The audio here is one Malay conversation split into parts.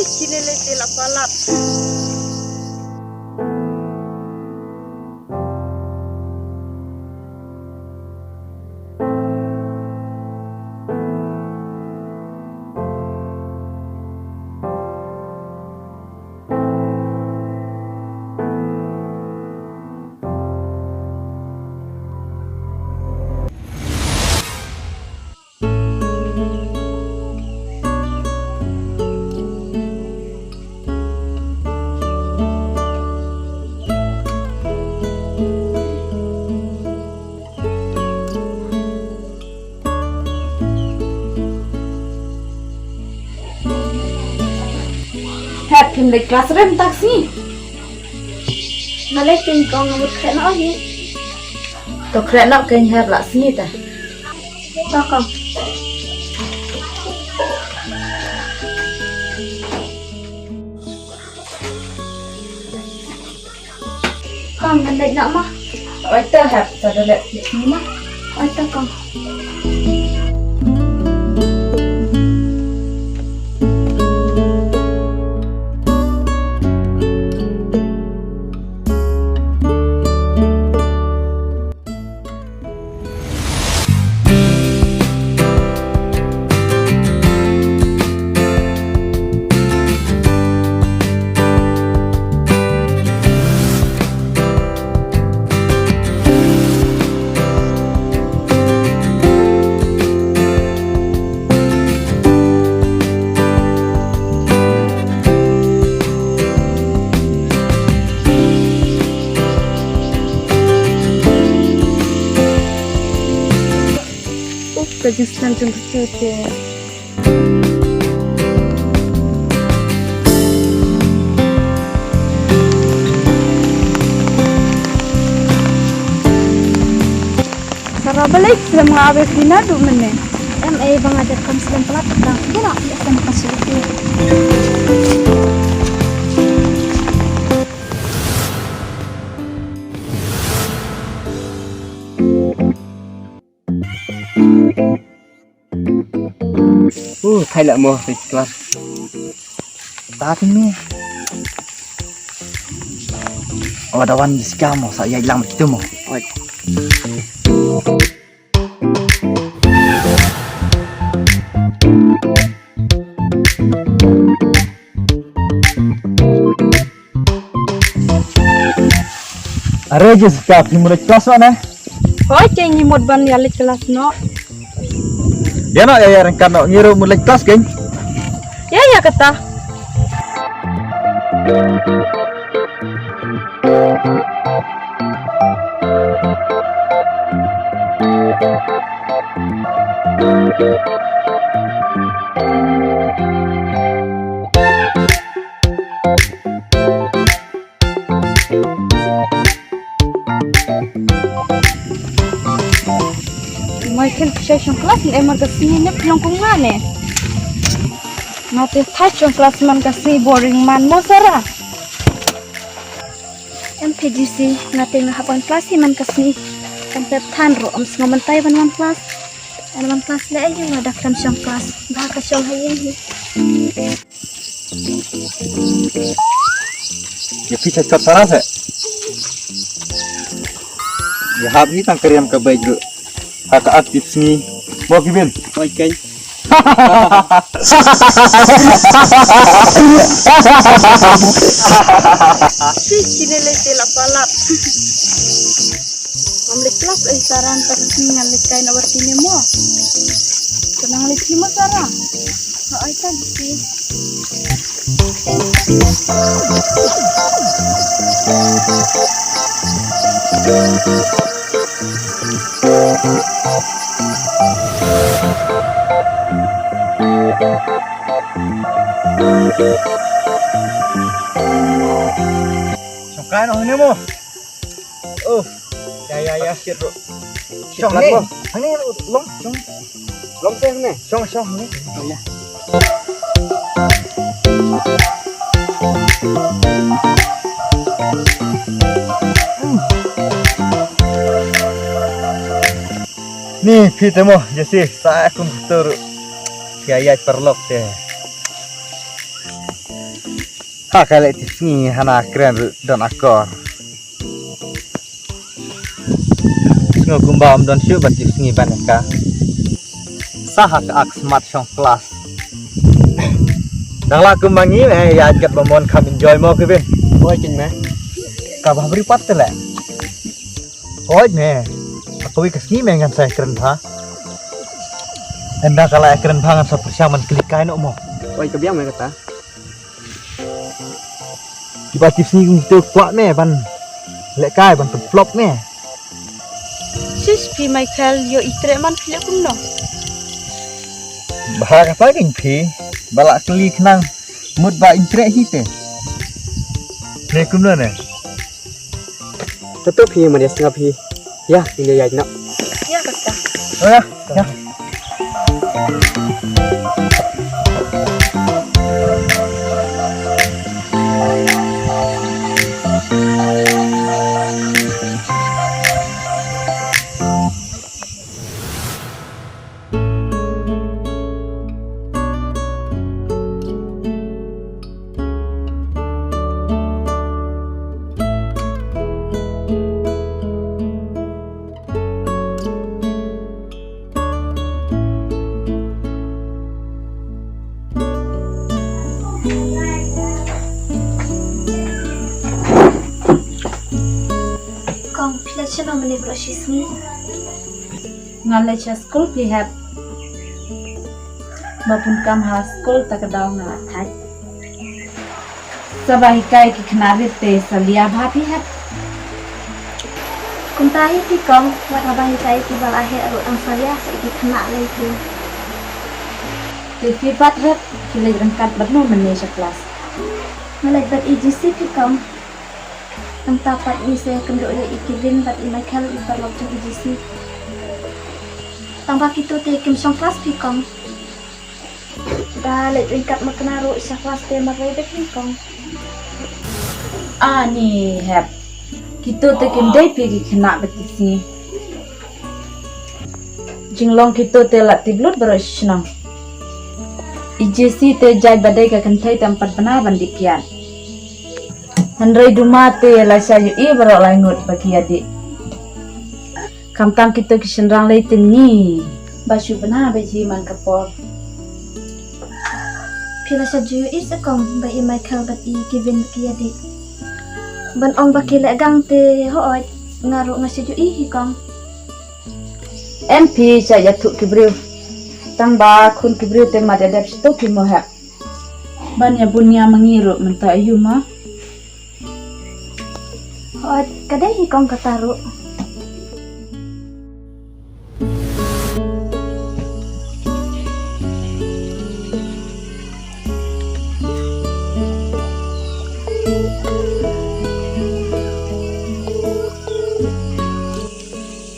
Sini letih lapalap. Tim lek kelas rem taksi. Nalai tingkong ngamut kena ni. To kena nak her lah sini ta. Takam. Kang nalai nak mah. Oi ta have sada lek ni mah. Oi takam. Kajistan jumpa cuci. Sarah balik sudah mengawe kena du mana? MA bang ada kam sedang pelat petang. Kena akan kasih itu. Thay lại mua thì toàn ta thì mẹ ada wan di scam saya hilang itu mo. Are je scam ni mulai kelas mana? Hoi ceng ni mod ban yalik kelas no. Dia nak ya kan nak ngiru mulai kelas geng. Ya kata. Michael session kelas ni emang kesini ni pelongkong mana? Nanti touch on kelas man kasih boring man mo sara. MPGC nanti ngahapan kelas ni man kasih sampai tanro semua mentai man kelas. Man kelas le aja ada kelas syong kelas. Dah ke syong hayang ni. Ya bisa cat sana se. Ya habis tang keriam ke baju. Hak aktif ni mau gimana? Okay. Sini letih lapalap. Ambil kelas saran taksi ngambil kain awak ini mo. Tenang letih mo sarah. Hai taksi. Songkan oh ni mo. Oh. Ya shit bro. Song ni. Ini long sen ni. Song ni. Oh ya. Ni kita mo, jadi saya komputer Kiai perlok deh. Ha kali tisni hana keren dan akor. Ngo gumbam dan syu bat tisni baneka. Sahak ak smart shong kelas. Nangla kumbangi ya kat bamon kam enjoy mo ke ben. Ôi chừng mẹ. Ka ba beri pat le. Oi me. Aku wik sni me ngan sai keren ha. Enda kala keren bangan sa persiaman klikai no mo. Ôi có biết mày kata. Tiba tipsni kung tu kuat me ban lek kai ban flop me. Sis pi Michael yo itre man pile kum no. Bahar apa king pi balak keli kenang mud ba intrek hite. Ne kum no ne. Tetap phi mà để ngap phi. Ya, ini ya nak. Ya kata. Oh ya. Ya. Kong pile chano mene brushes ni. Ngalai cha school pi hap. Mapun kam ha school tak daw nga thai. Sabai kai ki khnari te salia bha pi hap. Kum tahi ti kong wat abahi tai ti bal ahe aro ang salia sa iki khna lai ti. Ti pi pat hap kile rangkat batno mene sa class. Malai bat EGC ti kong. Ang tapat ni saya kendo ya ikivin bat i Michael i barlok jeng EGC. Tang ba kito te kim song class pi kong. Da le ringkat makenaro sa class te marai bet ni kong. Ni hap. Kito te kim dai pi ki khna betis ni. Jinglong kito te lat ti blut beros nang. IJC te jai badai ka kanthai tempat benar bandikian. Handrai dumate la sayu i baro langut bagi adik. Kamtang kita kisenrang leitin ni. Basu benar beji man kapor. Pila sa juyo is akong ba i Michael bat i Kevin kia di. Ban ong ba kila gang te hoot ngaro nga sa juyo i kong. MP saya tu kibriu. Tang ba kun kibriu te madadap sto pimo hap. Ban ya bunya mengiru menta ayu ma. Hoot kadai hi kong kataru.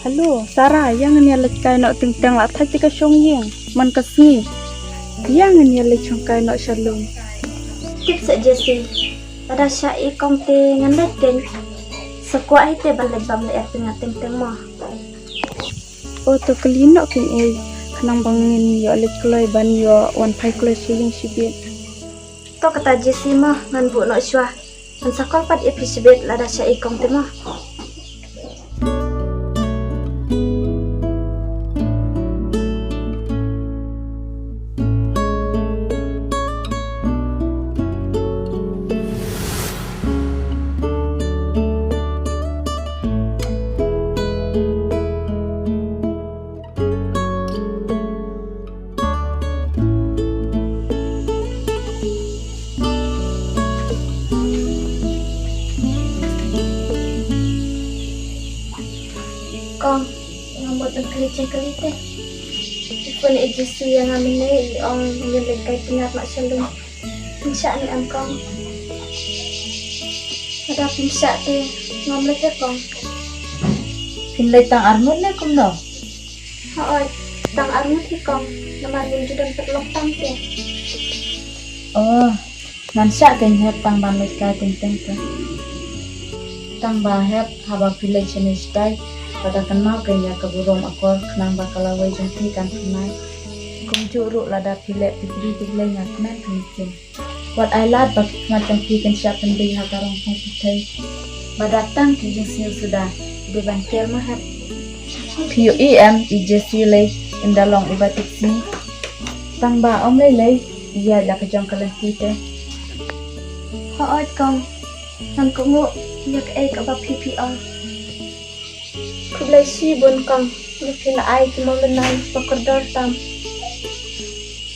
Halo, Sarah, yang ni lekai nak tingtang lah thai tika song yang man kasni. Yang ni lechong kai nak shalom. Tip sa Jesse. Ada siya i kong te ngandet ken. Sakwa ay te balay bam le ating ating mo. Oh, to kelino kin kanang bangin yo lekloi ban yo wan pai kloi suling sibit. To kata Jesse mo ngan bu no siya. Ang sakol pat episibit lada siya i kong te mo. Kong, ngambot ang kelite. Ipun EGC yang amin na ang nilig kay pinat na siya lum. Pinsya ni ang kong. Ada pinsya te ngamlet ya kong. Kinlay tang armut na kum no. Haoy, tang armut hi kong. Namarin judan perlok tang te. Oh, nansa kan hap tang ban lekai teng te. Tang ba hap haba village ni stay. Pada kenal kaya keburung akor kenang bakalawai jengki kan kenai. kong juruk lada pilek pibri ngak men kuncing. Wat I lad bak macam pikan siap pending hakarong kong putih. Badatang kijing siu sudah dibantir mahap. PUEM IJC lay indalong ibatik sini. Tang ba om lay iya dah kejong kalenti teh. Hoot kong nang kungu yak ka ba PPR. Kulay sibon kong lukin ay kimomenay pakordor tam.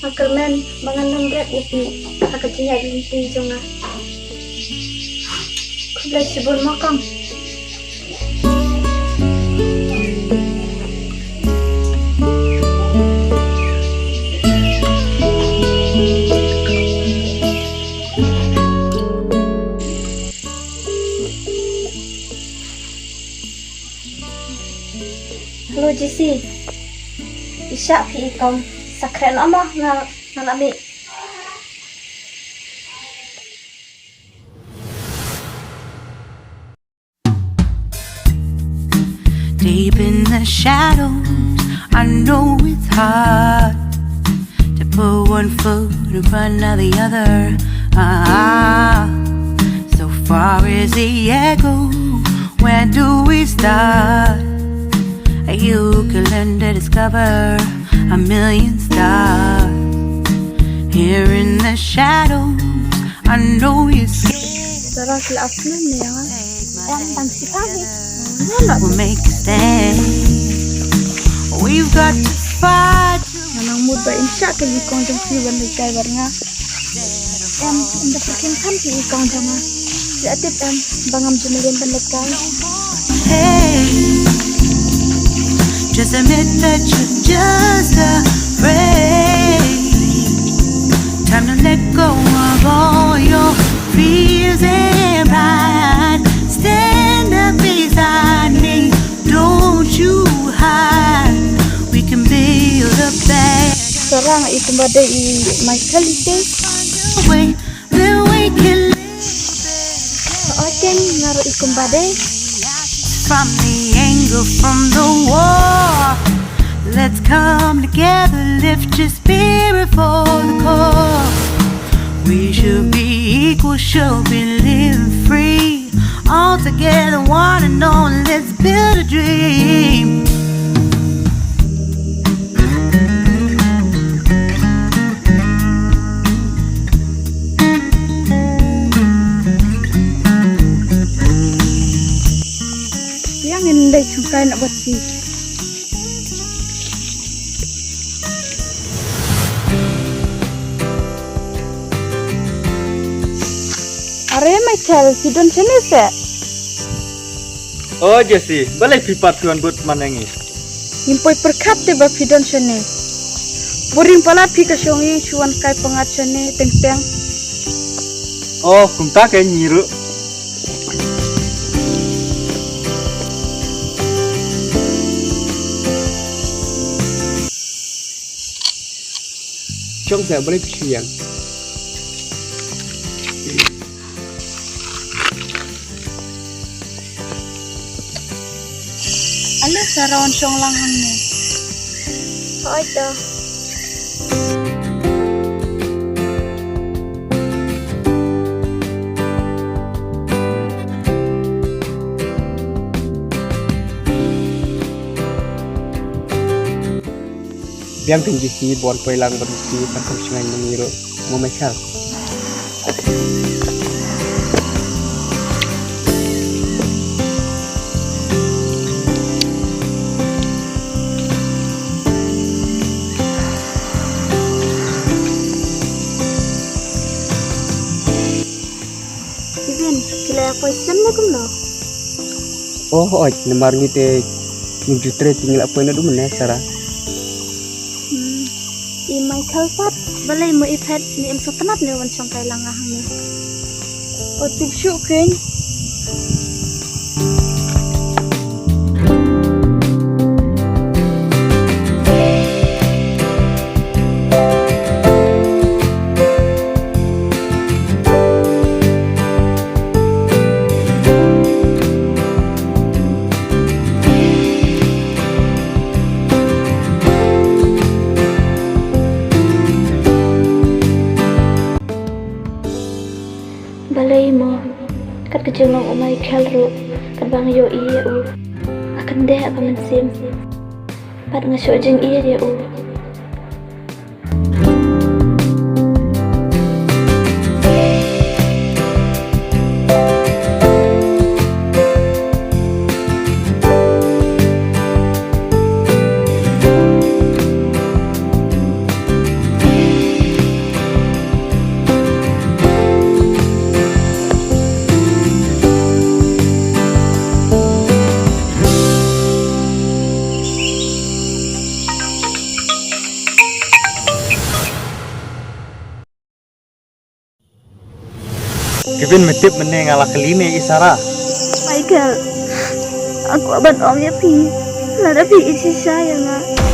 Akermen mga nambret ipi akatinya di jonga. Kulay sibon mo kong. Halo JC, Isya pi ikong sakren ama na nami. Deep in the shadows, I know it's hard to put one foot in front of the other. So far as the echo, where do we start? You can learn to discover a million stars. Here in the shadows, I know you're scared. Sarah sila afternoon niya nga. Tang si pagi. We'll make a stand. We've got to fight. Manang mood ba insya ke ikong jang si ban kay bar nga. Inda pakin kan pi ikong jama. Si atip bangam jumilin ban kay. Hey, just admit that you're just afraid. Time to let go of all your fears and pride. Stand up beside me, don't you hide. We can build a bed. Sarang ikong bade I Michael ite. Wait, then we can live Oten ngaro ikong bade. from the anger, from the war. Let's come together, lift your spirit for the cause. We should be equal, should be living free. All together, one and all, let's build a dream. Yang inday sungkai nak buat si. Are Michael, sidon sini se. Oh Jesse, balai pipat tuan buat manangi. Impoi perkat te ba pidon sini. Puring pala pi ka syongi chuan kai pangat sini teng-teng. Oh, kumta kayak nyiru. Trong saya boleh pikiran. Ala sarawan syong langhang ni. Hoot do. Biang tinggi si bon pelang berisi pasal sungai mengiru mau Michael. Ibin, kila ako Islam na kumlo. Oh, nemar ni te njutre tinggal apa na dumen Sarah. I Michael pat balay mo ipet ni imso tanap ni wan siyang kailangahang ni. O tibsyu ken. play mo. Kat kecil long umay kelro. Kat bang yo iya akan deh apa mensim. Pat ngasyo jeng iya dia Kevin metip meneng ala kelime isara. Michael, aku abad om ya pi. Lada pi isi saya nga.